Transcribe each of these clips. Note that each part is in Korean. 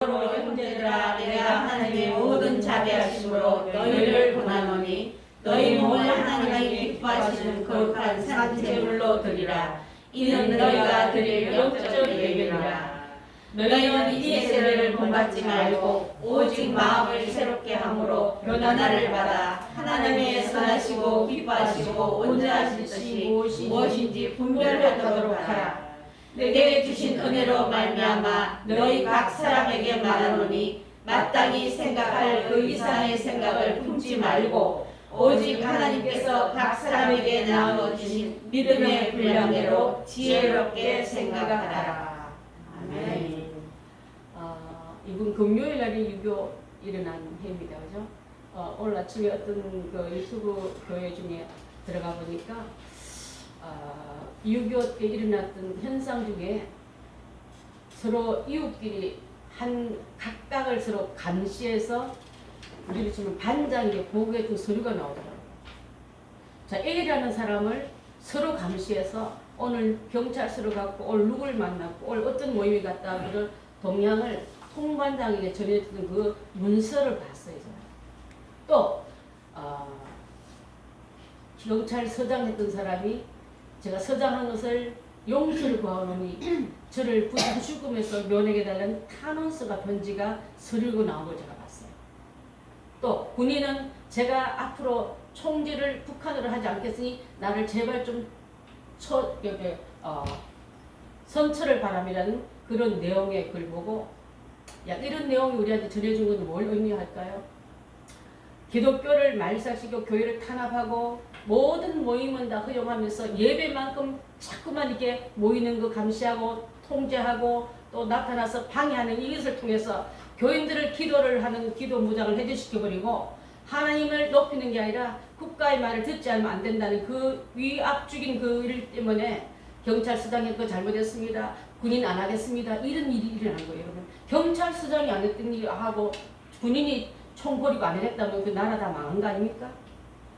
그러므로 형제들아 내가 하나님의 모든 자비하심으로 너희를 권하노니 너희 몸을 하나님이 기뻐하시는 거룩한 산제물로 드리라. 이는 너희가 드릴 영적 예배니라. 너희는 이 세례를 본받지 말고 오직 마음을 새롭게 함으로 변화를 받아 하나님의 선하시고 기뻐하시고 온전하신 뜻이 무엇인지 분별하도록 하라. 내게 주신 은혜로 말미암아 너희 각 사람에게 말하노니 마땅히 생각할 그 이상의 생각을 품지 말고 오직 하나님께서 각 사람에게 나누어 주신 믿음의 분량대로 지혜롭게 생각하라. 아멘. 이번 금요일 날이 유교 일어난 해입니다. 그죠? 오늘 아침에 어떤 그 유튜브 교회 중에 들어가 보니까 유교 때 일어났던 현상 중에 서로 이웃끼리 한 각각을 서로 감시해서 우리를 지금 반장에게 보고했던 서류가 나오더라고요. 자, A라는 사람을 서로 감시해서 오늘 경찰서로 갔고 오늘 누굴 만났고 오늘 어떤 모임에 갔다 하고를 동향을 통반장에게 전해주는 그 문서를 봤어요. 또 경찰서장 했던 사람이 제가 서장한 것을 용서를 구하노니 저를 부축금에서 면회해달라는 탄원서가 편지가 서류고 나온 걸 제가 봤어요. 또 군인은 제가 앞으로 총질을 북한으로 하지 않겠으니 나를 제발 좀 선처를 바람이라는 그런 내용의 글 보고 야, 이런 내용이 우리한테 전해준 건 뭘 의미할까요? 기독교를 말살시키고 교회를 탄압하고 모든 모임은 다 허용하면서 예배만큼 자꾸만 이렇게 모이는 거 감시하고 통제하고 또 나타나서 방해하는 이것을 통해서 교인들을 기도를 하는 기도 무장을 해제시켜버리고 하나님을 높이는 게 아니라 국가의 말을 듣지 않으면 안 된다는 그 위압적인 그 일 때문에 경찰서장이 그거 잘못했습니다. 군인 안 하겠습니다. 이런 일이 일어난 거예요, 여러분. 경찰서장이 안 했던 일 하고 군인이 총 버리고 안 했다면 그 나라 다 망한 거 아닙니까?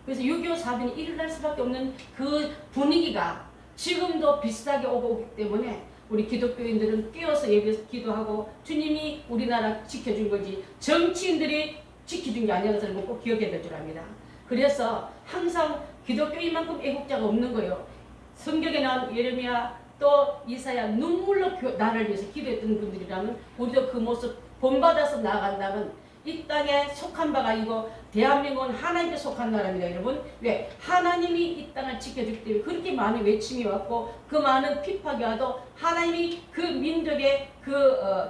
그래서 6.25 사변이 일어날 수밖에 없는 그 분위기가 지금도 비슷하게 오기 때문에 우리 기독교인들은 뛰어서 예배 기도하고 주님이 우리나라 지켜준 거지 정치인들이 지켜준 게 아니라는 것을 꼭 기억해야 될 줄 압니다. 그래서 항상 기독교인만큼 애국자가 없는 거예요. 성경에 나온 예레미야 또 이사야 눈물로 나를 위해서 기도했던 분들이라면 우리도 그 모습 본받아서 나아간다면 이 땅에 속한 바가 아니고 대한민국은 하나님께 속한 나라입니다. 여러분 왜? 하나님이 이 땅을 지켜주기 때문에 그렇게 많은 외침이 왔고 그 많은 핍박이 와도 하나님이 그 민족의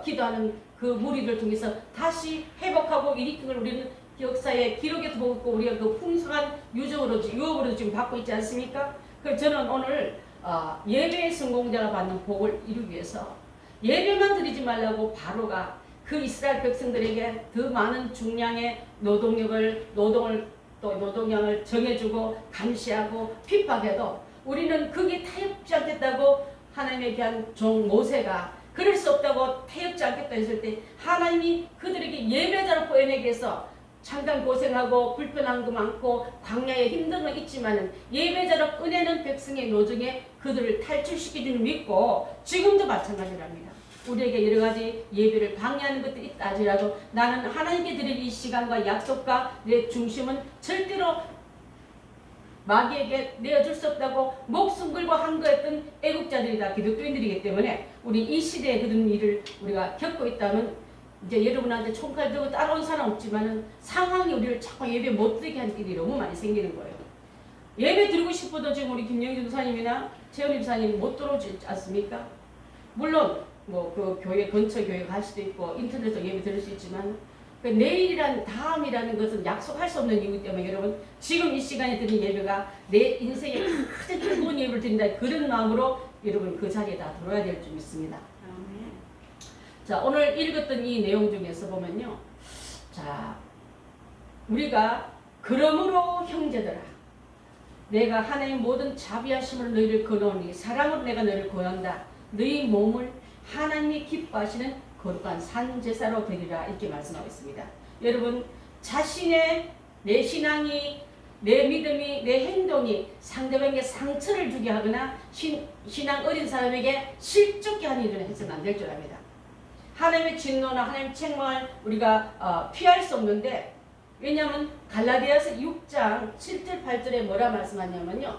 기도하는 그 무리를 통해서 다시 회복하고 일으킨 걸 우리는 역사의 기록에도 보고 있고 우리가 그 풍성한 유업으로 지금 받고 있지 않습니까? 그래서 저는 오늘 예배의 성공자가 받는 복을 이루기 위해서 예배만 드리지 말라고 바로가 그 이스라엘 백성들에게 더 많은 중량의 노동량을 정해주고 감시하고 핍박해도 우리는 그게 타협지 않겠다고 하나님에 대한 종 모세가 그럴 수 없다고 타협지 않겠다 했을 때 하나님이 그들에게 예배자로 보여내기 위해서 잠깐 고생하고 불편한 거 많고 광야에 힘든 건 있지만은 예배자로 꺼내는 백성의 노정에 그들을 탈출시키기를 믿고 지금도 마찬가지랍니다. 우리에게 여러 가지 예배를 방해하는 것들이 있다 하더라도 나는 하나님께 드릴 이 시간과 약속과 내 중심은 절대로 마귀에게 내어줄 수 없다고 목숨 걸고 항거했던 애국자들이 다 기독교인들이기 때문에 우리 이 시대에 그런 일을 우리가 겪고 있다면 이제 여러분한테 총칼 들고 따라온 사람 없지만은 상황이 우리를 자꾸 예배 못 드리게 하는 일이 너무 많이 생기는 거예요. 예배 드리고 싶어도 지금 우리 김영희 전사님이나 최은희 집사님 못 들어오지 않습니까? 물론 뭐 그 교회 근처 교회 갈 수도 있고 인터넷으로 예배 드릴 수 있지만 그 내일이란 다음이라는 것은 약속할 수 없는 이유 때문에 여러분 지금 이 시간에 드린 예배가 내 인생에 가장 뜨거운 예배를 드린다 그런 마음으로 여러분 그 자리에 다 들어야 될 줄 믿습니다. 자, 오늘 읽었던 이 내용 중에서 보면요. 자, 우리가 그러므로 형제들아 내가 하나님 모든 자비하심을 너희를 거노니 사랑으로 내가 너희를 구한다. 너희 몸을 하나님이 기뻐하시는 거룩한 산제사로 드리라 이렇게 말씀하고 있습니다. 여러분 자신의 내 신앙이 내 믿음이 내 행동이 상대방에게 상처를 주게 하거나 신앙 어린 사람에게 실족게 하는 일을 해서는 안 될 줄 압니다. 하나님의 진노나 하나님의 책망을 우리가 피할 수 없는데, 왜냐하면 갈라디아서 6장 7절 8절에 뭐라 말씀하냐면요.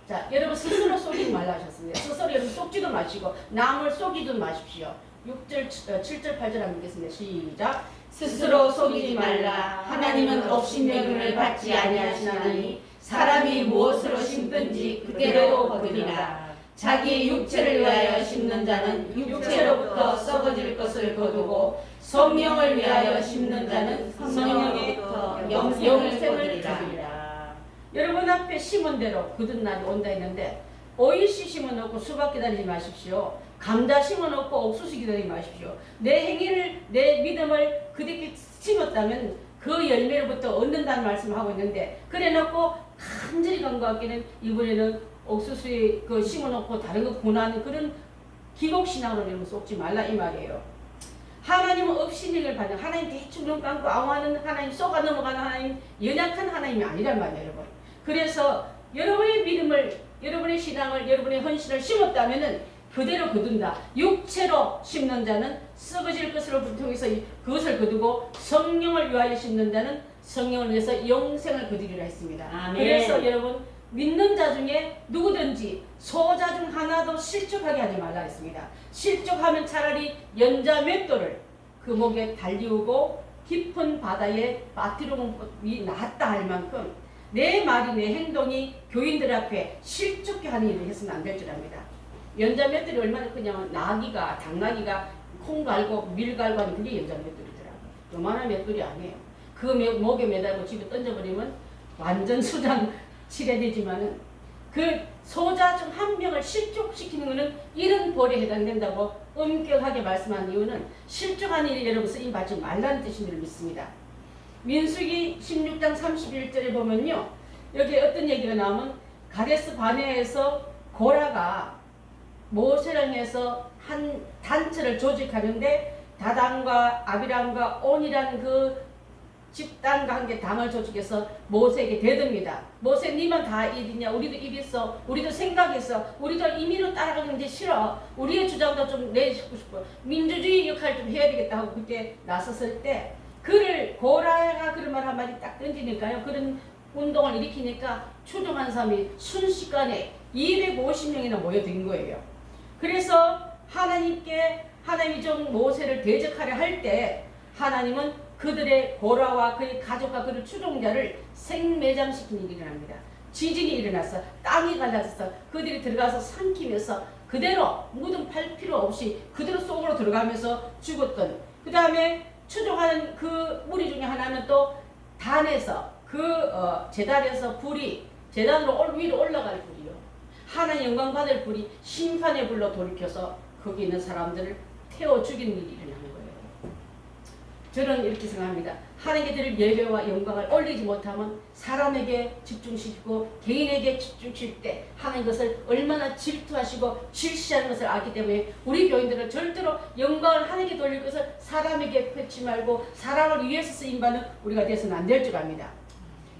자, 여러분 스스로 속이지 말라 하셨습니다. 스스로 여러분 속지도 마시고 남을 속이도 마십시오. 6절 7절 8절 한번 읽겠습니다. 시작. 스스로 속이지 말라. 하나님은 업신여김을 받지 아니하시나니 사람이 무엇으로 심든지 그대로 거두리라. 자기 육체를 위하여 심는 자는 육체로부터 썩어질 것을 거두고 성령을 위하여 심는 자는 성령으로부터 영생을 거두리라. 여러분 앞에 심은 대로 거둔 날이 온다 했는데, 오이씨 심어놓고 수박 기다리지 마십시오. 감자 심어놓고 옥수수 기다리지 마십시오. 내 행위를, 내 믿음을 그렇게 심었다면 그 열매로부터 얻는다는 말씀을 하고 있는데, 그래놓고 간절히 간 것 같기는 이번에는 옥수수에 그 심어놓고 다른 거 고난 그런 기복신앙으로 여러분 쏟지 말라 이 말이에요. 하나님은 업신여김을 받는, 하나님 대충 눈 감고 아우하는 하나님, 쏘가 넘어가는 하나님, 연약한 하나님이 아니란 말이에요, 여러분. 그래서 여러분의 믿음을, 여러분의 신앙을, 여러분의 헌신을 심었다면은 그대로 거둔다. 육체로 심는 자는 썩어질 것으로 통해서 그것을 거두고 성령을 위하여 심는 자는 성령을 위해서 영생을 거두리라 했습니다. 아멘. 그래서 여러분 믿는 자 중에 누구든지 소자 중 하나도 실족하게 하지 말라 했습니다. 실족하면 차라리 연자 몇 돌을 그 목에 달리우고 깊은 바다에 빠뜨리는 것이 낫다 할 만큼 내 말이 내 행동이 교인들 앞에 실족해 하는 일을 해서는 안 될 줄 압니다. 연자 맷돌이 얼마나 크냐면 나귀가, 당나귀가 콩 갈고 밀 갈고 하는 그게 연자 맷돌이더라고요. 요만한 맷돌이 아니에요. 그 목에 매달고 집에 던져버리면 완전 수장 치레되지만은 그 소자 중 한 명을 실족시키는 것은 이런 벌에 해당된다고 엄격하게 말씀한 이유는 실족한 일이 여러분 쓰임받지 말라는 뜻인 줄 믿습니다. 민수기 16장 31절에 보면요. 여기 어떤 얘기가 나오면 가데스 바네아에서 고라가 모세를 해서 한 단체를 조직하는데 다단과 아비람과 온이라는 그 집단과 함께 당을 조직해서 모세에게 대듭니다. 모세 니만 다 일이냐? 우리도 일 있어. 우리도 생각했어. 우리도 임의로 따라가는 게 싫어. 우리의 주장도 좀 내주고 싶어. 민주주의 역할을 좀 해야 되겠다 하고 그때 나섰을 때 그를 고라가 그런 말 한마디 딱 던지니까요. 그런 운동을 일으키니까 추종한 사람이 순식간에 250명이나 모여든 거예요. 그래서 하나님이 좀 모세를 대적하려 할 때 하나님은 그들의 고라와 그의 가족과 그의 추종자를 생매장시키는 일이 일어납니다. 지진이 일어나서 땅이 갈라져서 그들이 들어가서 삼키면서 그대로 무덤 팔 필요 없이 그대로 속으로 들어가면서 죽었던, 그 다음에 추종하는 그 무리 중에 하나는 또 단에서 제단에서 불이 제단으로 위로 올라갈 불이요. 하나님 영광 받을 불이 심판의 불로 돌이켜서 거기 있는 사람들을 태워 죽이는 일이 일어나는 거예요. 저는 이렇게 생각합니다. 하나님께 드릴 예배와 영광을 올리지 못하면 사람에게 집중시키고 개인에게 집중시킬 때 하나님 것을 얼마나 질투하시고 질시하는 것을 알기 때문에 우리 교인들은 절대로 영광을 하나님께 돌릴 것을 사람에게 펼치 말고 사람을 위해서 쓰임받는 우리가 되어서는 안 될 줄 압니다.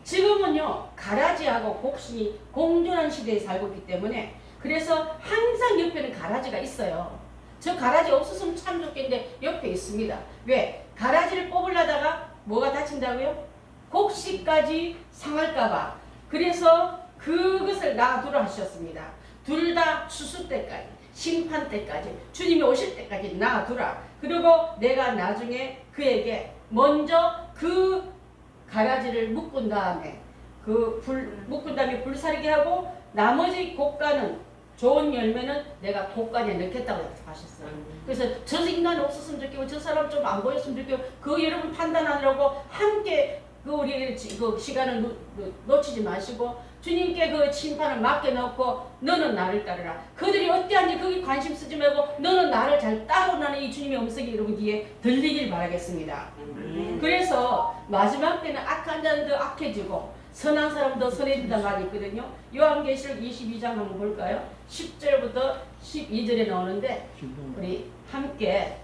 지금은요 가라지하고 곡신이 공존한 시대에 살고 있기 때문에 그래서 항상 옆에는 가라지가 있어요. 저 가라지 없었으면 참 좋겠는데 옆에 있습니다. 왜? 가라지를 뽑으려다가 뭐가 다친다고요? 곡식까지 상할까봐. 그래서 그것을 놔두라 하셨습니다. 둘 다 추수 때까지, 심판 때까지, 주님이 오실 때까지 놔두라. 그리고 내가 나중에 그에게 먼저 그 가라지를 묶은 다음에 묶은 다음에 불사르게 하고 나머지 곡간은 좋은 열매는 내가 곡간에 넣겠다고 하셨어요. 그래서 저 인간 없었으면 좋겠고 저 사람 좀 안 보였으면 좋겠고 그 여러분 판단하느라고 함께 우리 그 시간을 놓치지 마시고 주님께 그 심판을 맡겨놓고 너는 나를 따르라. 그들이 어때한지 거기 관심 쓰지 말고 너는 나를 잘 따르라는 이 주님의 음성이 여러분 뒤에 들리길 바라겠습니다. 그래서 마지막 때는 악한 자는 더 악해지고 선한 사람도 선해진다는 말이 있거든요. 요한계시록 22장 한번 볼까요? 10절부터 12절에 나오는데 우리 함께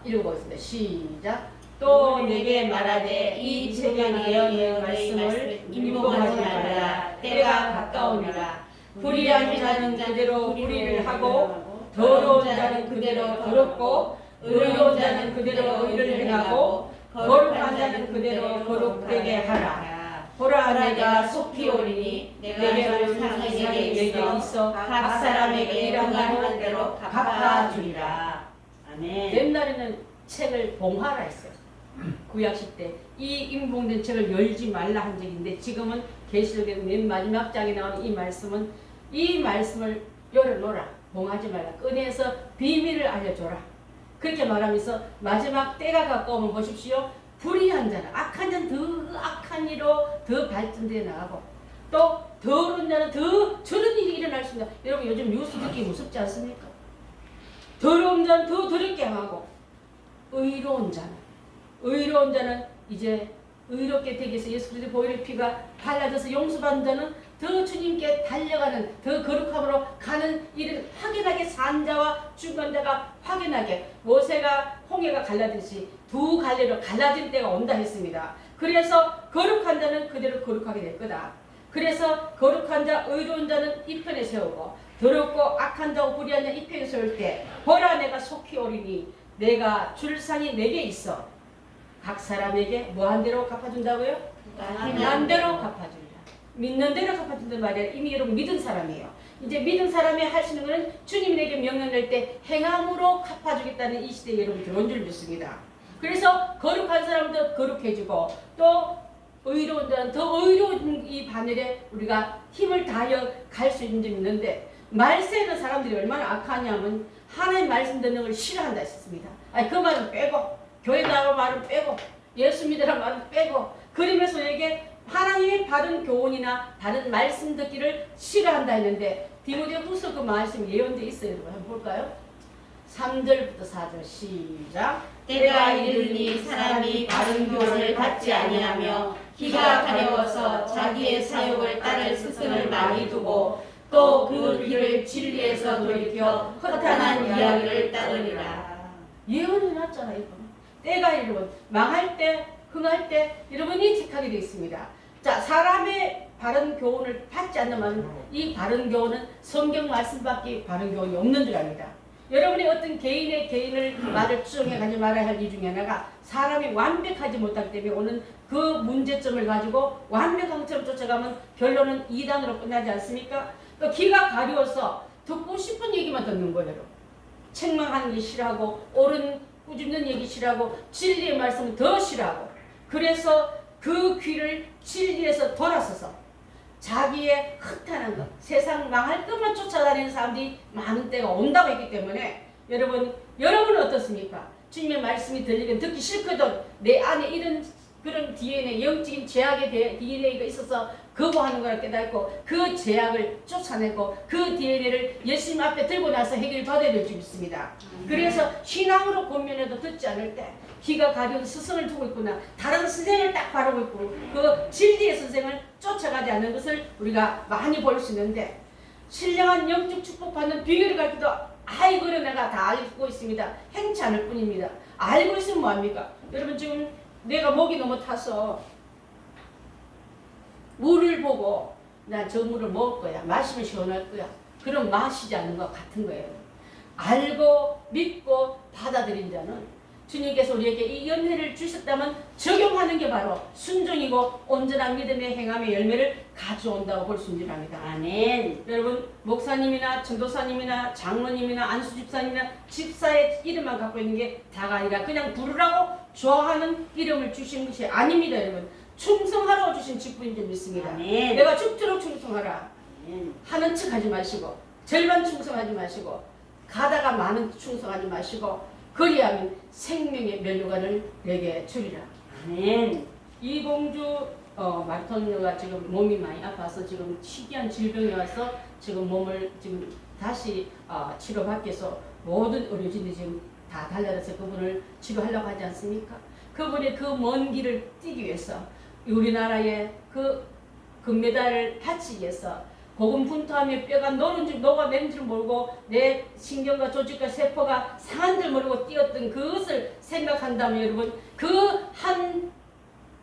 읽어보겠습니다. 시작. 또 내게 말하되 이 책의 예언의 말씀을 인봉하지 말라. 때가 가까우니라. 불의한 자는 그대로 불의를 하고 더러운 자는 그대로 더럽고 의로운 자는 그대로 의를 행하고 거룩한 자는 그대로 거룩되게 하라. 보라 내가 속히 오리니 내게 줄 상이 내게 있어 각 사람에게 일하는 대로 갚아주리라. 아멘. 옛날에는 책을 봉하라 했어요. 구약시 때 이 임봉된 책을 열지 말라 한 적인데 지금은 계시록의 맨 마지막 장에 나오는 이 말씀을 열어놓으라. 봉하지 말라. 꺼내서 비밀을 알려줘라. 그렇게 말하면서 마지막 때가 가까우면 보십시오. 불의한 자는 악한 자는 더 악한 일로 더 발전되어 나가고 또 더러운 자는 더 저런 일이 일어날 수 있다. 여러분 요즘 뉴스 듣기 무섭지 않습니까? 더러운 자는 더 더럽게 하고 의로운 자는 이제 의롭게 되기 위해서 예수 그리스도의 보혈의 피가 발라져서 용서받는 자는 더 주님께 달려가는 더 거룩함으로 가는 일은 확연하게 산 자와 죽은 자가 확연하게 모세가 홍해가 갈라듯이 두 갈래로 갈라질 때가 온다 했습니다. 그래서 거룩한 자는 그대로 거룩하게 될 거다. 그래서 거룩한 자 의로운 자는 이 편에 세우고 더럽고 악한 자와 불의한 자 이 편에 세울 때 보라 내가 속히 오리니 내가 줄 상이 내게 있어 각 사람에게 뭐한 대로 갚아준다고요? 한 대로 갚아준다. 믿는 대로 갚아준단 말이야. 이미 여러분 믿은 사람이에요. 이제 믿은 사람이 할 수 있는 것은 주님이 내게 명령할 때 행함으로 갚아주겠다는 이 시대에 여러분 들어온 줄 믿습니다. 그래서 거룩한 사람도 거룩해지고 또 의로운 자는 더 의로운 이 바늘에 우리가 힘을 다하여 갈 수 있는 줄 믿는데 말세는 사람들이 얼마나 악하냐면 하나님 말씀 듣는 걸 싫어한다 했습니다. 아니 그 말은 빼고 교회 나가는 말은 빼고 예수 믿으라는 말은 빼고 그러면서 에게 하나님의 바른 교훈이나 바른 말씀 듣기를 싫어한다 했는데 디모데 후서 그 말씀 예언되어 있어요. 여러분 한번 볼까요? 3절부터 4절 시작. 때가 이르니 사람이 바른 교훈을 받지 아니하며 기가 가려워서 자기의 사욕을 따를 스승을 많이 두고 또 그 귀를 진리에서 돌이켜 허탄한 이야기를 따르리라. 예언이 났잖아요. 때가 이르면 망할 때 흥할 때 여러분이 택하게 되어 있습니다. 자, 사람의 바른 교훈을 받지 않는 말은 이 바른 교훈은 성경 말씀밖에 바른 교훈이 없는 줄 압니다. 여러분이 어떤 개인을 말을 추정해 가지 말아야 할 이유 중에 하나가 사람이 완벽하지 못하기 때문에 오는 그 문제점을 가지고 완벽한 것처럼 쫓아가면 결론은 이단으로 끝나지 않습니까? 또 귀가 가려워서 듣고 싶은 얘기만 듣는 거예요. 책망하는 게 싫어하고 옳은 꾸짖는 얘기 싫어하고 진리의 말씀은 더 싫어하고 그래서 그 귀를 진리에서 돌아서서 자기의 허탄한 것, 세상 망할 것만 쫓아다니는 사람들이 많은 때가 온다고 했기 때문에 여러분은 어떻습니까? 주님의 말씀이 들리면 듣기 싫거든 내 안에 이런 그런 DNA, 영적인 제약의 DNA가 있어서 거부하는 거라 깨닫고 그 제약을 쫓아내고 그 DNA를 예수님 앞에 들고 나서 해결받아야 될 줄 믿습니다. 그래서 신앙으로 권면해도 듣지 않을 때 귀가 가려운 스승을 두고 있구나. 다른 선생을 딱 바라고 있고 그 진리의 선생을 쫓아가지 않는 것을 우리가 많이 볼 수 있는데 신령한 영적 축복받는 비결을 가르쳐도 아이고 내가 다 알고 있습니다. 행치 않을 뿐입니다. 알고 있으면 뭐합니까? 여러분 지금 내가 목이 너무 타서 물을 보고 나 저 물을 먹을 거야. 마시면 시원할 거야. 그럼 마시지 않는 것 같은 거예요. 알고 믿고 받아들인 자는 주님께서 우리에게 이 연회를 주셨다면 적용하는 게 바로 순종이고 온전한 믿음의 행함의 열매를 가져온다고 볼 수 있는 줄 압니다. 아멘. 여러분 목사님이나 전도사님이나 장로님이나 안수집사님이나 집사의 이름만 갖고 있는 게 다가 아니라 그냥 부르라고 좋아하는 이름을 주신 것이 아닙니다. 여러분 충성하라고 주신 직분인 줄 믿습니다. 아멘. 내가 죽도록 충성하라. 아멘. 하는 척 하지 마시고 절반 충성하지 마시고 가다가 많은 충성하지 마시고 그리하면 생명의 면류관을 내게 주리라. 아멘. 이공주 마토녀가 지금 몸이 많이 아파서 지금 희귀한 질병이 와서 지금 몸을 지금 다시 치료받기 위해서 모든 의료진이 지금 다 달려들어서 그분을 치료하려고 하지 않습니까? 그분의 그 먼 길을 뛰기 위해서 우리나라의 그 금메달을 받기 위해서 고군분투하며 뼈가 녹아내는 줄 모르고 내 신경과 조직과 세포가 상한 줄 모르고 뛰었던 그것을 생각한다면 여러분 그 한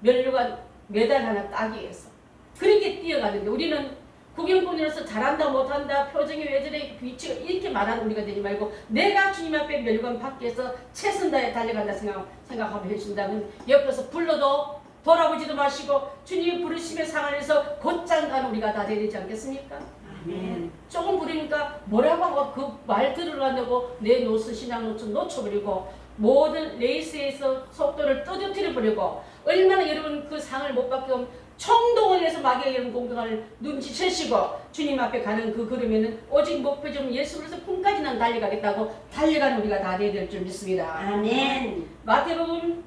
면류관 메달 하나 따기 위해서 그렇게 뛰어가는데 우리는 구경꾼으로서 잘한다 못한다 표정이 왜 저래 위치가 이렇게 말하는 우리가 되지 말고 내가 주님 앞에 멸관 밖에서 최선 다해 달려간다 생각하고 해준다면 옆에서 불러도 돌아보지도 마시고 주님이 부르심의 상안에서 곧장 가는 우리가 다 되지 않겠습니까? 아멘. 조금 부르니까 뭐라고 하고 그 말 들으려고 내 노스 신앙 노트 놓쳐버리고 모든 레이스에서 속도를 떨어뜨려버리고 얼마나 여러분 그 상을 못 받게 하면 총동원해서 마귀의 이런 공격을 눈치채시고 주님 앞에 가는 그 걸음에는 오직 목표점 예수 그리스도 품까지 난 달려가겠다고 달려가는 우리가 다 되어야 될 줄 믿습니다. 아멘. 마태복음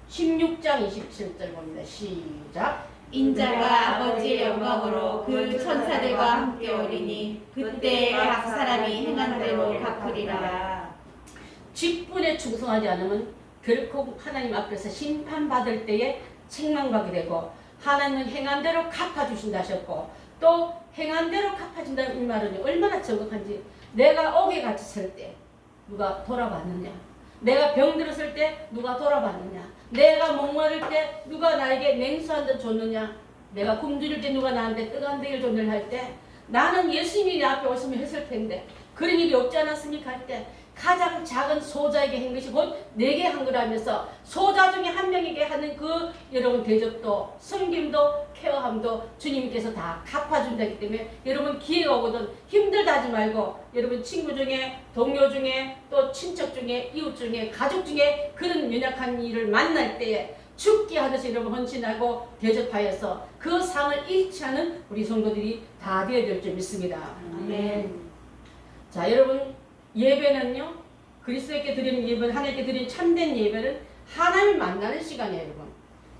16장 27절 봅니다. 시작. 인자가 아버지의 영광으로 그 천사들과 함께 오리니 그때 각 사람이 행한 대로 갚으리라. 직분에 충성하지 않으면 결코 하나님 앞에서 심판받을 때에 책망받게 되고 하나님은 행한 대로 갚아주신다 하셨고 또 행한 대로 갚아준다는 이 말은 얼마나 정확한지 내가 옥에 갇혔을 때 누가 돌아봤느냐 내가 병들었을 때 누가 돌아봤느냐 내가 목마를 때 누가 나에게 냉수 한 잔 줬느냐 내가 굶주릴 때 누가 나한테 뜨거운 한 줬느냐 할 때 나는 예수님이 내 앞에 오시면 했을 텐데 그런 일이 없지 않았습니까 할 때 가장 작은 소자에게 한 것이 곧 내게 한 거라면서 소자 중에 한 명에게 하는 그 여러분 대접도 섬김도 케어함도 주님께서 다 갚아준다기 때문에 여러분 기회가 오거든 힘들다 하지 말고 여러분 친구 중에 동료 중에 또 친척 중에 이웃 중에 가족 중에 그런 연약한 일을 만날 때에 죽게 하듯이 여러분 헌신하고 대접하여서 그 상을 잃지 않은 우리 성도들이 다 되어야 될 줄 믿습니다. 아멘. 자 여러분 예배는요 그리스도께 드리는 예배는 하나님께 드리는 참된 예배는 하나님 만나는 시간이에요 여러분.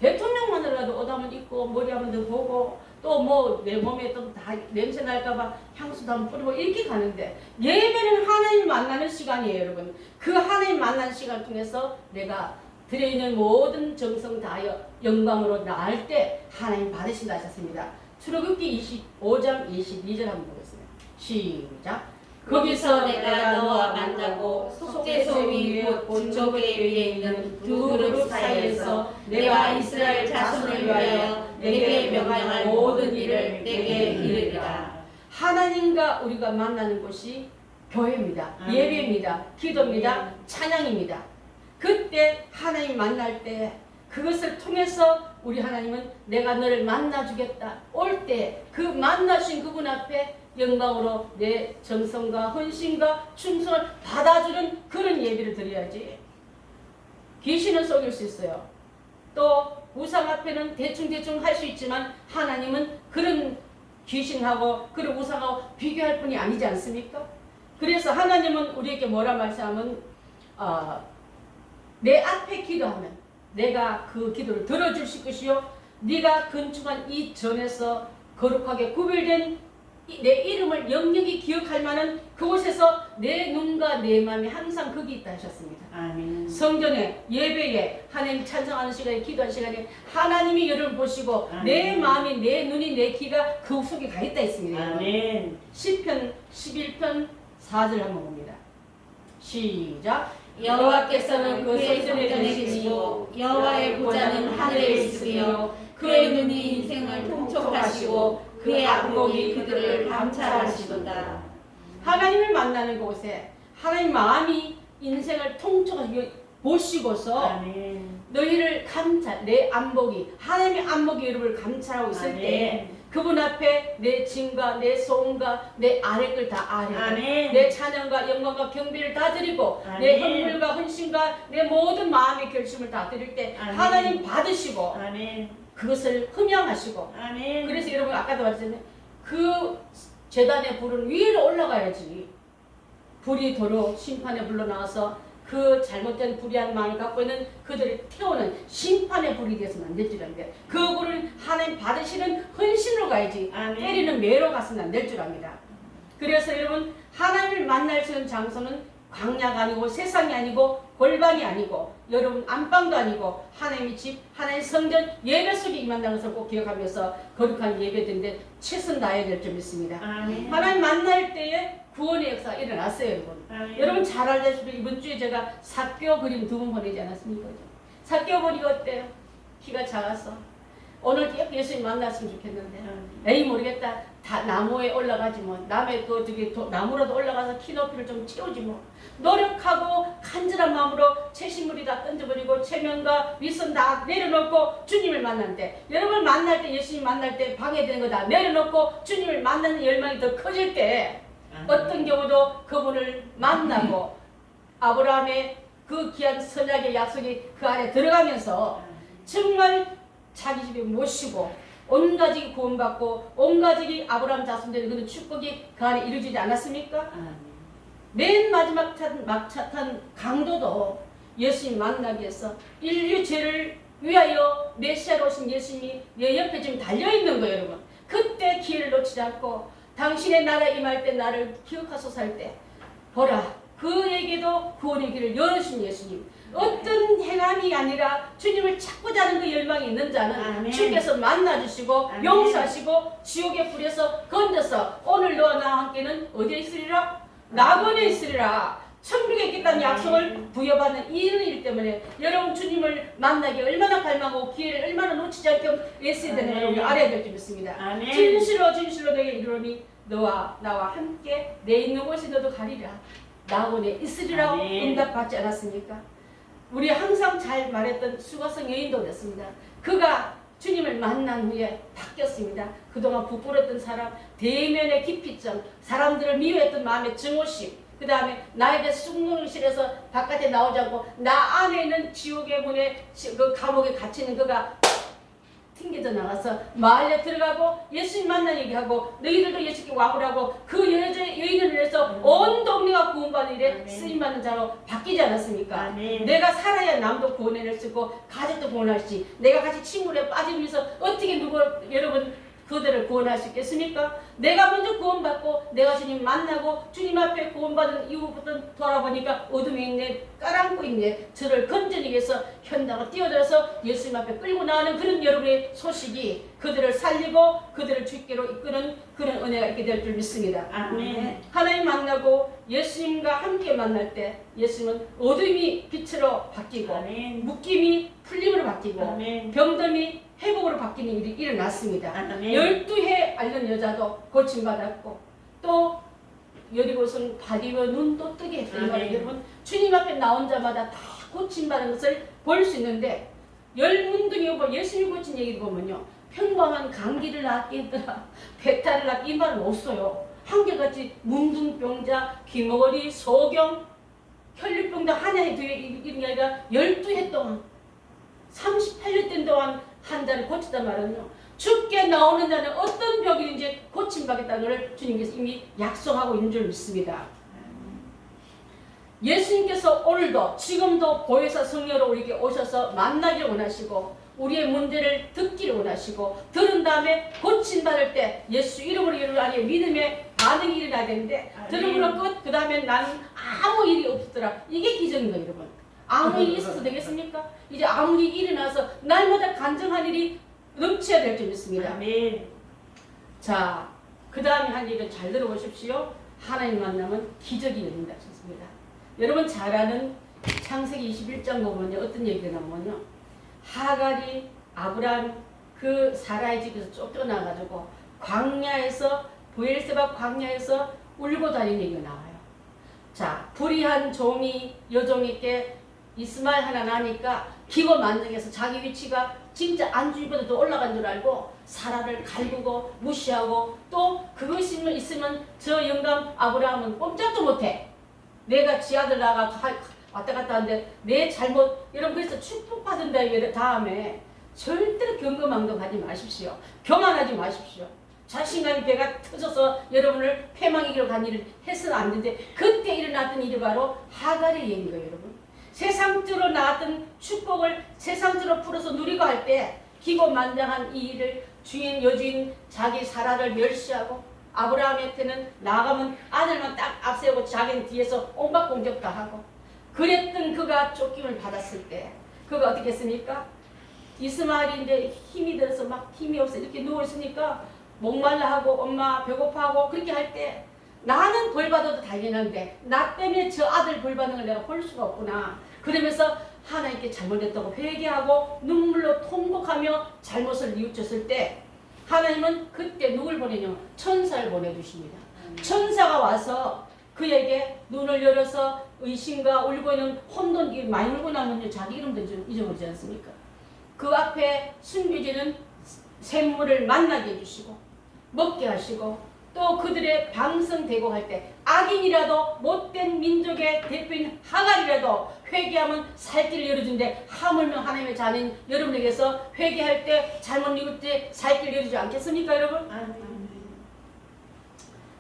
대통령만으로라도 옷 한번 입고 머리 한번 더 보고 또 뭐 내 몸에 또 다 냄새 날까봐 향수도 한번 뿌리고 이렇게 가는데 예배는 하나님 만나는 시간이에요 여러분. 그 하나님 만나는 시간 통해서 내가 드려있는 모든 정성 다하여 영광으로 나갈 때 하나님 받으신다 하셨습니다. 출애굽기 25장 22절 한번 보겠습니다. 시작. 거기서 내가 너와 만나고 속죄소 위곧 증거궤 위에 있는 두 그룹 사이에서 내가 이스라엘 자손을 위하여 내게 명령할 모든 일을 내게 이르리라. 하나님과 우리가 만나는 곳이 교회입니다. 예배입니다. 기도입니다. 찬양입니다. 그때 하나님 만날 때 그것을 통해서 우리 하나님은 내가 너를 만나주겠다. 올 때 그 만나신 그분 앞에 영광으로 내 정성과 헌신과 충성을 받아주는 그런 예배를 드려야지. 귀신은 속일 수 있어요. 또 우상 앞에는 대충대충 할 수 있지만 하나님은 그런 귀신하고 그런 우상하고 비교할 뿐이 아니지 않습니까? 그래서 하나님은 우리에게 뭐라 말씀하면 내 앞에 기도하면 내가 그 기도를 들어주실 것이요 네가 건축한 이 전에서 거룩하게 구별된 내 이름을 영영히 기억할 만한 그곳에서 내 눈과 내 마음이 항상 거기 있다 하셨습니다. 아멘. 성전에 예배에 하나님 찬송하는 시간에 기도하는 시간에 하나님이 여러분 보시고 아멘. 내 마음이 내 눈이 내 귀가 그 속에 가 있다 했습니다. 아멘. 시편 11편 4절 한번 봅니다. 시작. 여호와께서는 그의 성전에 계시고 여호와의 보좌는 하늘에 있으며 그의 눈이 인생을 통촉하시고 그의 안목이 그들을 감찰하시도다. 하나님을 만나는 곳에 하나님 마음이 인생을 통촉하시고 보시고서 아멘. 너희를 감찰 내 안목이 하나님의 안목이 여러분을 감찰하고 있을 때 그분 앞에 내 짐과 내 소음과 내 아래 걸 다 아뢰고 아멘. 내 찬양과 영광과 경배를 다 드리고 아멘. 내 헌물과 헌신과 내 모든 마음의 결심을 다 드릴 때 아멘. 하나님 받으시고 아멘. 그것을 흠양하시고 아멘. 그래서 여러분 아까도 말했잖아요. 그 제단의 불은 위로 올라가야지 불이 도로 심판의 불로 나와서 그 잘못된 불의한 마음을 갖고 있는 그들을 태우는 심판의 불이 되어서는 안 될 줄 압니다. 그 불은 하나님 받으시는 헌신으로 가야지 아멘. 때리는 매로 가서는 안 될 줄 압니다. 그래서 여러분 하나님을 만날 수 있는 장소는 광야가 아니고 세상이 아니고 골방이 아니고 여러분 안방도 아니고 하나님의 집, 하나님의 성전 예배 속에 임한다는 것을 꼭 기억하면서 거룩한 예배드리는데 최선 다해야 될 줄 믿습니다. 아멘. 하나님 만날 때에 구원의 역사가 일어났어요 여러분. 아멘. 여러분 잘 알다시피 이번 주에 제가 사교 그림 2번 보내지 않았습니까? 사교 보니까 어때요? 키가 작아서 오늘 꼭 예수님 만났으면 좋겠는데 에이 모르겠다. 다 나무에 올라가지 뭐. 남의 그 저기 나무라도 올라가서 키 높이를 좀 채우지 뭐. 노력하고 간절한 마음으로 채식물이 다 던져버리고 체면과 윗선 다 내려놓고 주님을 만난대. 여러분 만날 때 예수님 만날 때 방해되는 거 다 내려놓고 주님을 만나는 열망이 더 커질 때 어떤 경우도 그분을 만나고 아브라함의 그 귀한 선약의 약속이 그 안에 들어가면서 정말 자기 집에 모시고 온 가족이 구원받고 온 가족이 아브라함 자손되는 그런 축복이 그 안에 이루어지지 않았습니까? 맨 마지막 막차 탄 강도도 예수님 만나기 위해서 인류 죄를 위하여 메시아로 오신 예수님이 내 옆에 지금 달려있는 거예요, 여러분. 그때 기회를 놓치지 않고 당신의 나라 임할 때 나를 기억하소서 할 때 보라, 그에게도 구원의 길을 열어주신 예수님. 어떤 행함이 아니라 주님을 찾고자 하는 그 열망이 있는 자는 아멘. 주께서 만나주시고 아멘. 용서하시고 지옥의 불에서 건져서 오늘 너와 나와 함께는 어디에 있으리라? 낙원에 있으리라. 천국에 있겠다는 약속을 부여받는 이일 때문에 여러분 주님을 만나기 얼마나 갈망하고 기회를 얼마나 놓치지 않게 애써야 되는 걸 우리 알아야 될 줄 믿습니다. 아멘. 진실로 내게 이르노니 너와 나와 함께 내 있는 곳에 너도 가리라. 낙원에 있으리라고 아멘. 응답받지 않았습니까? 우리 항상 잘 말했던 수가성 여인도 그랬습니다. 그가 주님을 만난 후에 바뀌었습니다. 그동안 부끄러웠던 사람, 대면의 기피증, 사람들을 미워했던 마음의 증오심, 그 다음에 나에 대해 숙명실에서 바깥에 나오지 않고 나 안에 있는 지옥의 문에 그 감옥에 갇히는 그가 튕겨져 나가서 마을에 들어가고 예수님 만난 얘기하고 너희들도 예수께 와보라고 그 여인을 위해서 온 동네가 구원받는 일에 쓰임받는 자로 바뀌지 않았습니까? 아멘. 내가 살아야 남도 구원해낼 수 있고 가족도 구원할 수 있지. 내가 같이 친구에 빠지면서 어떻게 여러분 그들을 구원할 수 있겠습니까? 내가 먼저 구원받고 내가 주님 만나고 주님 앞에 구원받은 이후부터 돌아보니까 어둠에 있네, 까랑고 있네. 저를 건져내기 위해서 현장으로 뛰어들어서 예수님 앞에 끌고 나가는 그런 여러분의 소식이 그들을 살리고 그들을 주께로 이끄는 그런 은혜가 있게 될 줄 믿습니다. 아멘. 하나님 만나고 예수님과 함께 만날 때 예수님은 어둠이 빛으로 바뀌고 아멘. 묶임이 풀림으로 바뀌고 아멘. 병듦이 회복으로 바뀌는 일이 일어났습니다. 아멘. 12해 앓는 여자도 고침받았고 또 여리고성 바디와 눈도 뜨게 했던 거예요. 여러분 주님 앞에 나온 자마다 다 고침받은 것을 볼 수 있는데 열문둥이 오고 예수님 고친 얘기를 보면요. 평범한 감기를 낫게 했더라. 배탈을 낫게 이 말은 없어요. 한결같이 문둥병자, 귀머거리, 소경, 혈류병자 하나에 뒤에 이런 게 아니라 12해 동안 38년 된 동안 한 자를 고치단 말은요. 죽게 나오는 자는 어떤 병이든지 고침받겠다는 것을 주님께서 이미 약속하고 있는 줄 믿습니다. 예수님께서 오늘도 지금도 보혜사 성령으로 우리에게 오셔서 만나기를 원하시고 우리의 문제를 듣기를 원하시고 들은 다음에 고침받을 때 예수 이름으로 여러분 안에 믿음의 반응이 일어나야 되는데 들음으로 끝, 그 다음에 나는 아무 일이 없더라. 이게 기적인 거예요, 여러분. 아무 일이 있어도 되겠습니까? 이제 아무 일이 일어나서 날마다 간증한 일이 넘쳐야 될 줄 믿습니다. 아멘. 자, 그 다음에 한 얘기를 잘 들어보십시오. 하나님 만나면 기적이 일어난다 싶습니다. 여러분 잘 아는 창세기 21장 보면요. 어떤 얘기가 나오면요. 하갈이 아브라함 그 사라의 집에서 쫓겨나가지고 광야에서 부엘세바 광야에서 울고 다니는 얘기가 나와요. 자, 불의한 종이 여종에게 이스마엘 하나 나니까 기고 만족해서 자기 위치가 진짜 안주인보다 더 올라간 줄 알고 사라를 갈구고 무시하고 또 그것이 있으면 저 영감 아브라함은 꼼짝도 못해. 내가 지 아들 나가 왔다 갔다 하는데 내 잘못 여러분 그래서 축복받은다 이게 다음에 절대로 경거망동하지 마십시오. 교만하지 마십시오. 자신감이 배가 터져서 여러분을 패망이기로 간 일을 해서는 안 되는데 그때 일어났던 일이 바로 하갈의 얘기인 거예요, 여러분. 세상적으로 나왔던 축복을 세상적으로 풀어서 누리고 할 때 기고만장한 이 일을 주인 여주인 자기 사라를 멸시하고 아브라함한테는 나가면 아들만 딱 앞세우고 자기는 뒤에서 온갖 공격 다 하고 그랬던 그가 쫓김을 받았을 때 그가 어떻게 했습니까? 이스마엘이 이제 힘이 들어서 막 힘이 없어 이렇게 누워있으니까 목말라 하고 엄마 배고파하고 그렇게 할 때 나는 벌 받아도 당연한데 나 때문에 저 아들 벌 받는 걸 내가 볼 수가 없구나. 그러면서 하나님께 잘못했다고 회개하고 눈물로 통곡하며 잘못을 뉘우쳤을 때 하나님은 그때 누굴 보내냐면 천사를 보내주십니다. 천사가 와서 그에게 눈을 열어서 의심과 울고 있는 혼돈, 많이 울고 나면 자기 이름도 잊어버리지 않습니까? 그 앞에 숨겨지는 샘물을 만나게 해주시고 먹게 하시고 또 그들의 방성되고 할 때 악인이라도 못된 민족의 대표인 하갈이라도 회개하면 살 길을 열어준대. 하물며 하나님의 자녀인 여러분에게서 회개할 때 잘못 읽을 때 살 길을 열어주지 않겠습니까 여러분?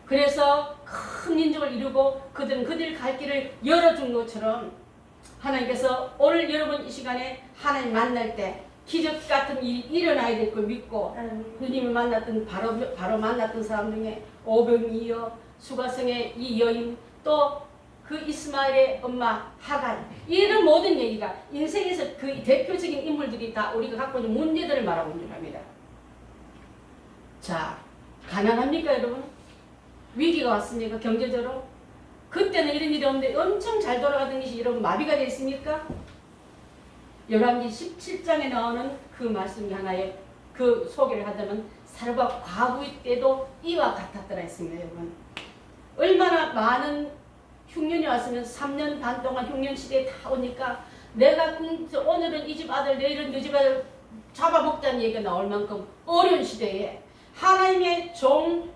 그래서 큰 민족을 이루고 그들은 그들 갈 길을 열어준 것처럼 하나님께서 오늘 여러분 이 시간에 하나님 만날 때 기적 같은 일이 일어나야 될 걸 믿고 주님을 만났던 바로 만났던 사람 중에 오병이어 수가성의 이 여인 또 그 이스마엘의 엄마 하갈 이런 모든 얘기가 인생에서 그 대표적인 인물들이 다 우리가 갖고 있는 문제들을 말하고 있는 겁니다. 자, 가난합니까 여러분? 위기가 왔습니까? 경제적으로? 그때는 이런 일이 없는데 엄청 잘 돌아가던 것이 여러분 마비가 되어 있습니까? 열왕기 17장에 나오는 그 말씀이 하나의 그 소개를 하자면 사르밧 과부의 때도 이와 같았더라 했습니다. 여러분 얼마나 많은 흉년이 왔으면 3년 반 동안 흉년시대에 다 오니까 내가 오늘은 이 집 아들 내일은 이 집 아들 잡아먹자는 얘기가 나올 만큼 어려운 시대에 하나님의 종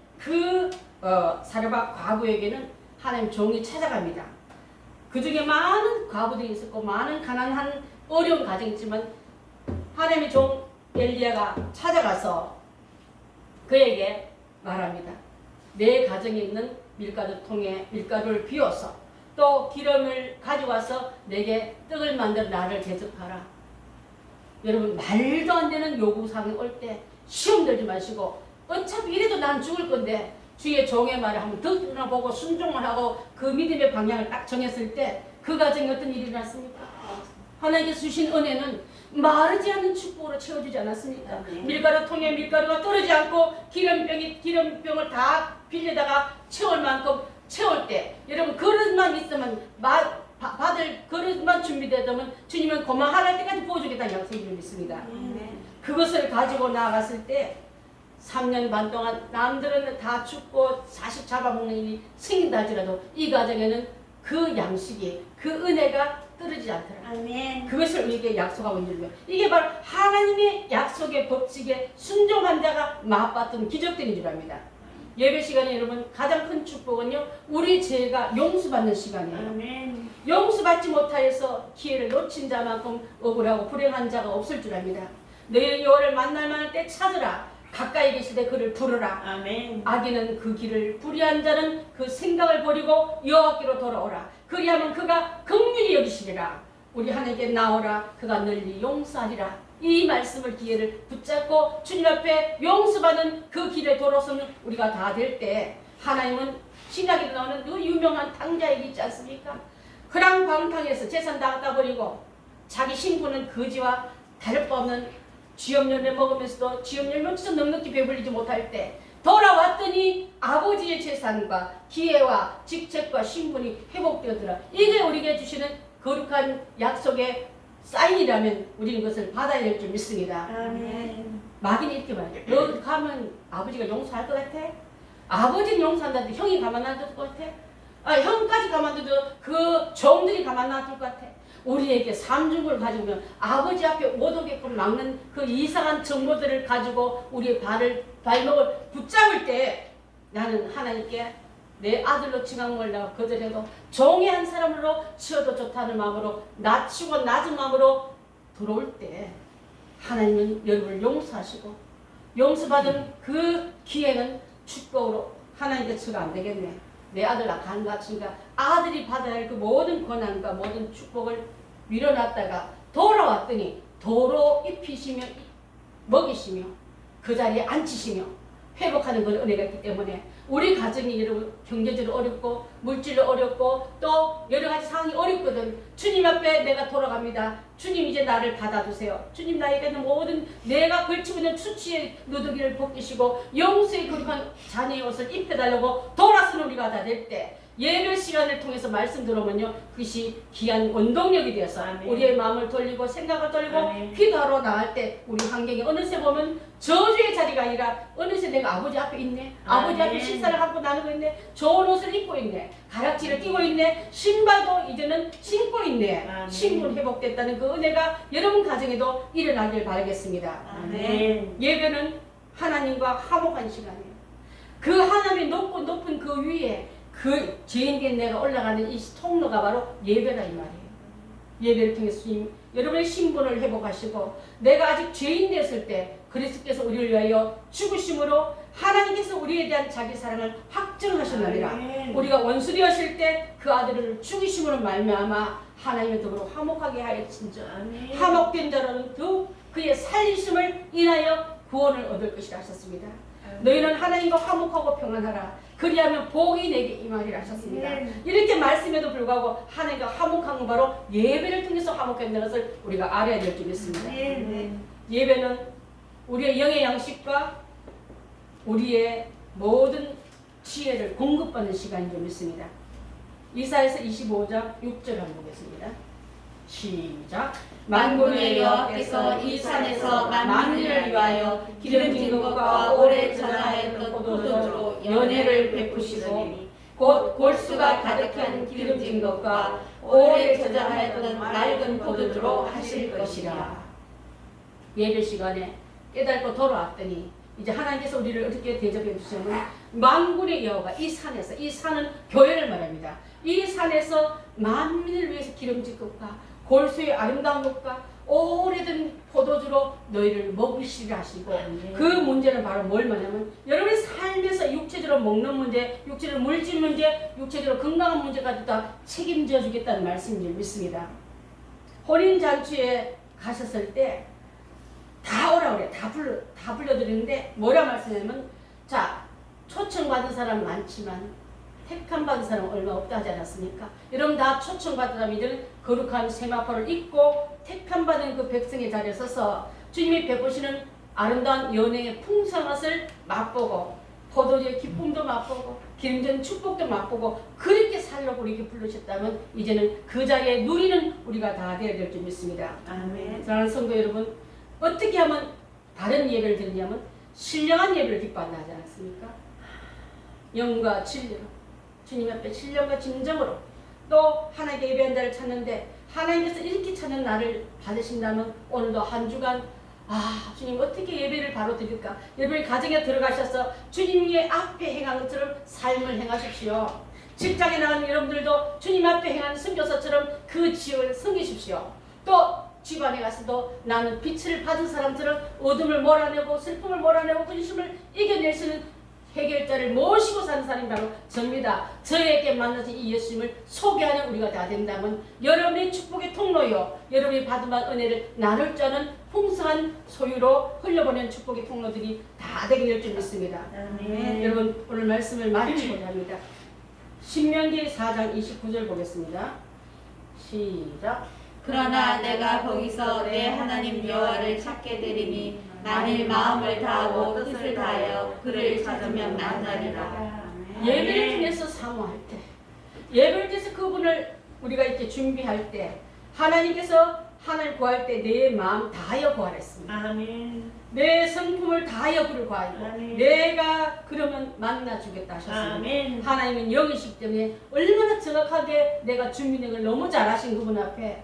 사르밧 과부에게는 하나님 종이 찾아갑니다. 그 중에 많은 과부들이 있었고 많은 가난한 어려운 가정이 있지만 하나님의 종 엘리야가 찾아가서 그에게 말합니다. 내 가정에 있는 밀가루통에 밀가루를 비워서 또 기름을 가져와서 내게 떡을 만들어 나를 대접하라. 여러분 말도 안 되는 요구사항이 올 때 시험 들지 마시고 어차피 이래도 난 죽을 건데 주의 종의 말을 한번 듣어보고 순종을 하고 그 믿음의 방향을 딱 정했을 때 그 가정에 어떤 일이 일어났습니까? 하나님께서 주신 은혜는 마르지 않는 축복으로 채워주지 않았습니까? 밀가루통에 밀가루가 떨어지지 않고 기름병을 다 빌려다가 채울 만큼 채울 때 여러분 그릇만 있으면 받을 그릇만 준비되면 주님은 고만 하랄 때까지 부어주겠다는 약속을 믿습니다. 그것을 가지고 나아갔을 때 3년 반 동안 남들은 다 죽고 자식 잡아먹는 일이 생긴다 할지라도 이 가정에는 그 양식이 그 은혜가 떨어지지 않더라. 아멘. 그것을 우리에게 약속하고 있는 거예요. 이게 바로 하나님의 약속의 법칙에 순종한 자가 맛봤던 기적들인 줄 압니다. 예배 시간에 여러분 가장 큰 축복은요 우리 죄가 용서받는 시간이에요. 아멘. 용서받지 못하여서 기회를 놓친 자만큼 억울하고 불행한 자가 없을 줄 압니다. 너희는 여호와를 만날 만할 때 찾으라. 가까이 계실 때 그를 부르라. 아멘. 악인은 그 길을 불의한 자는 그 생각을 버리고 여호와께로 돌아오라. 그리하면 그가 긍휼히 여기시리라. 우리 하나님께 나오라. 그가 널리 용서하리라. 이 말씀을 기회를 붙잡고 주님 앞에 용서받는 그 길에 돌아서는 우리가 다 될 때 하나님은 신약에 나오는 그 유명한 탕자에게 있지 않습니까? 그랑방탕에서 재산 다 갖다 버리고 자기 신부는 거지와 다를 바 없는 쥐염열매 먹으면서도 쥐염열매처럼 넉넉히 배불리지 못할 때 돌아왔더니 아버지의 재산과 기회와 직책과 신분이 회복되었더라. 이게 우리에게 주시는 거룩한 약속의 사인이라면 우리는 그것을 받아야 될 줄 믿습니다. 아멘. 마귀는 이렇게 말해요. 너 가면 아버지가 용서할 것 같아? 아버지는 용서한다는데 형이 가만 놔둘 것 같아? 형까지 가만둬도 그 종들이 가만 놔둘 것 같아? 우리에게 삼중을 가지고 아버지 앞에 못 오게끔 막는 그 이상한 정보들을 가지고 우리의 발목을 붙잡을 때 나는 하나님께 내 아들로 칭함을 거절해도 종의 한 사람으로 치어도 좋다는 마음으로 낮추고 낮은 마음으로 들어올 때 하나님은 여러분을 용서하시고 용서받은 그 기회는 축복으로 하나님께 주가 안 되겠네. 내 아들 간같으니까 아들이 받아야 할 그 모든 권한과 모든 축복을 밀어놨다가 돌아왔더니 도로 입히시며 먹이시며 그 자리에 앉히시며 회복하는 그런 은혜가 있기 때문에 우리 가정이 여러분 경제적으로 어렵고 물질로 어렵고 또 여러 가지 상황이 어렵거든. 주님 앞에 내가 돌아갑니다. 주님 이제 나를 받아주세요. 주님 나에게는 모든 내가 걸치고 있는 수치의 누더기를 벗기시고 영수의 거룩한 자녀의 옷을 입혀달라고 돌아서는 우리가 다 될 때 예배 시간을 통해서 말씀 들어보면요, 그것이 귀한 원동력이 되어서 아멘. 우리의 마음을 돌리고 생각을 돌리고 아멘. 기도하러 나갈 때 우리 환경이 어느새 보면 저주의 자리가 아니라 어느새 내가 아버지 앞에 있네, 아버지 앞에 아멘. 식사를 하고 나누고 있네, 좋은 옷을 입고 있네, 가락지를 끼고 있네, 신발도 이제는 신고 있네, 아멘. 신분 회복됐다는 그 은혜가 여러분 가정에도 일어나길 바라겠습니다. 아멘. 예배는 하나님과 화목한 시간이에요. 그 하나님이 높은 그 위에 그 죄인된 내가 올라가는 이 통로가 바로 예배다 이 말이에요. 예배를 통해서 주님 여러분의 신분을 회복하시고 내가 아직 죄인 됐을 때 그리스도께서 우리를 위하여 죽으심으로 하나님께서 우리에 대한 자기 사랑을 확증하셨느니라. 아멘. 우리가 원수 되었을 때 그 아들을 죽이심으로 말미암아 하나님의 더불어 화목하게 하였은즉 아멘. 화목된 자로는 더욱 그의 살리심을 인하여 구원을 얻을 것이라 하셨습니다. 너희는 하나님과 화목하고 평안하라. 그리하면 복이 내게 임하리라 하셨습니다. 이렇게 말씀에도 불구하고 하나님과 화목한 건 바로 예배를 통해서 화목한다는 것을 우리가 알아야 될 줄 믿습니다. 예배는 우리의 영의 양식과 우리의 모든 지혜를 공급받는 시간인 줄 믿습니다. 이사야서 25장 6절 한번 보겠습니다. 시작. 만군의 여호와께서 이 산에서 만민을 위하여 기름진 것과 오래 저장하였던 포도주로 연회를 베푸시고 곧 골수가 가득한 기름진 것과 오래 저장하였던 맑은 포도주로 하실 것이라. 예배 시간에 깨닫고 돌아왔더니 이제 하나님께서 우리를 어떻게 대접해 주시냐면 만군의 여호와가 이 산에서, 이 산은 교회를 말합니다. 이 산에서 만민을 위해서 기름진 것과 골수의 아름다운 것과 오래된 포도주로 너희를 먹이시리라 하시고 그 문제는 바로 뭘 말하냐면 여러분의 삶에서 육체적으로 먹는 문제, 육체적으로 물질 문제, 육체적으로 건강한 문제까지 다 책임져 주겠다는 말씀인 줄 믿습니다. 혼인잔치에 가셨을 때 다 오라 그래. 다 불러드리는데 뭐라 말씀하냐면 자, 초청받은 사람 많지만 택함 받은 사람은 얼마 없다 하지 않았습니까? 여러분 다 초청받은 사람이들은 거룩한 세마포를 입고 택함 받은 그 백성의 자리에 서서 주님이 베푸시는 아름다운 연회의 풍성함을 맛보고 포도주의 기쁨도 맛보고 기름진 축복도 맛보고 그렇게 살려고 이렇게 부르셨다면 이제는 그 자리에 누리는 우리가 다 되어야 될 줄 믿습니다. 아멘. 사랑하는 성도 여러분, 어떻게 하면 다른 예배를 드리냐면 신령한 예배를 기뻐한다 하지 않습니까? 영과 진리로 주님 앞에 신령과 진정으로 또 하나님께 예배한 자를 찾는데 하나님께서 이렇게 찾는 나를 받으신다면 오늘도 한 주간 주님 어떻게 예배를 바로 드릴까? 여러분이 가정에 들어가셔서 주님의 앞에 행한 것처럼 삶을 행하십시오. 직장에 나가는 여러분들도 주님 앞에 행하는 선교사처럼 그 지역을 섬기십시오. 또 집안에 가서도 나는 빛을 받은 사람처럼 어둠을 몰아내고 슬픔을 몰아내고 근심을 이겨낼 수 있는 해결자를 모시고 사는 사람이 바로 접니다. 저에게 만나신 이 예수님을 소개하는 우리가 다 된다면 여러분의 축복의 통로요, 여러분이 받은 바 은혜를 나눌 줄 아는 풍성한 소유로 흘려보낸 축복의 통로들이 다 되게 될 줄 믿습니다. 아멘. 여러분 오늘 말씀을 마치고자 합니다. 신명기 4장 29절 보겠습니다. 시작. 그러나 내가 거기서 내 하나님 여호와를 찾게 되리니 만일 마음을 다하고 뜻을 다하여 그를 찾으면 만나리라. 예배를 통해서 사모할 때, 예배를 통해서 그분을 우리가 이렇게 준비할 때 하나님께서 하나님 구할 때 내 마음 다하여 구하랬습니다. 아멘. 내 성품을 다하여 그를 구하고 아멘. 내가 그러면 만나주겠다 하셨습니다. 아멘. 하나님은 영이시기 때문에 얼마나 정확하게 내가 준비된 걸 너무 잘하신 그분 앞에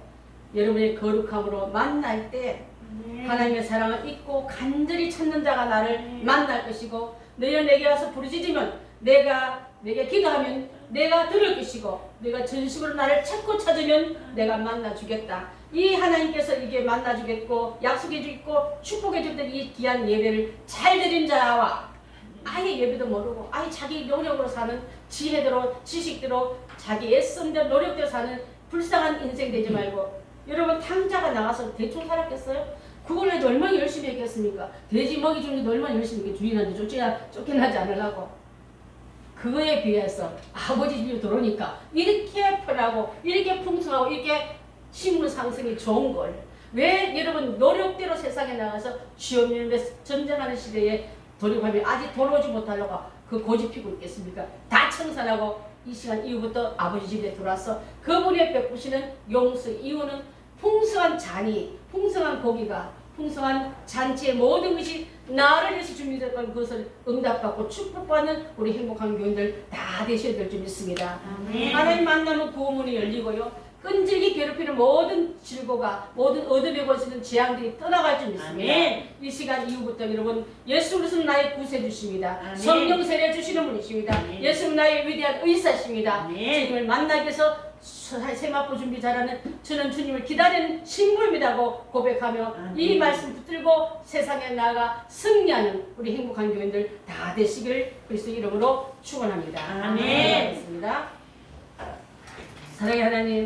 여러분의 거룩함으로 만날 때 하나님의 사랑을 잊고 간절히 찾는 자가 나를 만날 것이고 너희는 내게 와서 부르짖으면 내가 내게 기도하면 내가 들을 것이고 내가 전심으로 나를 찾고 찾으면 내가 만나주겠다. 이 하나님께서 이게 만나주겠고 약속해 주겠고 축복해 주던 이 귀한 예배를 잘 드린 자와 아예 예배도 모르고 아예 자기 노력으로 사는 지혜대로 지식대로 자기 애씀대로 노력대로 사는 불쌍한 인생 되지 말고 여러분 탕자가 나가서 대충 살았겠어요? 그걸 해도 얼마나 열심히 했겠습니까? 돼지 먹이 주는데 얼마나 열심히 했겠 주인한테 쫓겨나지 않으려고. 그거에 비해서 아버지 집에 들어오니까 이렇게 편하고 이렇게 풍성하고 이렇게 식물 상승이 좋은 걸 왜 여러분 노력대로 세상에 나가서 취업률 전쟁하는 시대에 돌입하면 아직 돌아오지 못하려고 그 고집 피고 있겠습니까? 다 청산하고 이 시간 이후부터 아버지 집에 들어와서 그분의 베푸시는 용서 이유는 풍성한 잔이 풍성한 고기가 풍성한 잔치의 모든 것이 나를 위해서 준비됐던 그것을 응답받고 축복받는 우리 행복한 교인들 다 되셔야 될 줄 믿습니다. 아멘. 하나님 만나면 구원문이 열리고요. 끈질기 괴롭히는 모든 질고가 모든 어둠의 권세는 재앙들이 떠나갈 줄 믿습니다. 아멘. 이 시간 이후부터 여러분 예수 그리스도는 나의 구세주십니다. 아멘. 성령 세례 주시는 분이십니다. 아멘. 예수는 나의 위대한 의사십니다. 아멘. 주님을 만나기 위해서 세마포 준비 잘하는 저는 주님을 기다리는 신부입니다고 고백하며 아멘. 이 말씀 붙들고 세상에 나아가 승리하는 우리 행복한 교인들 다 되시기를 그리스도 이름으로 축원합니다. 아멘. 사랑의 하나님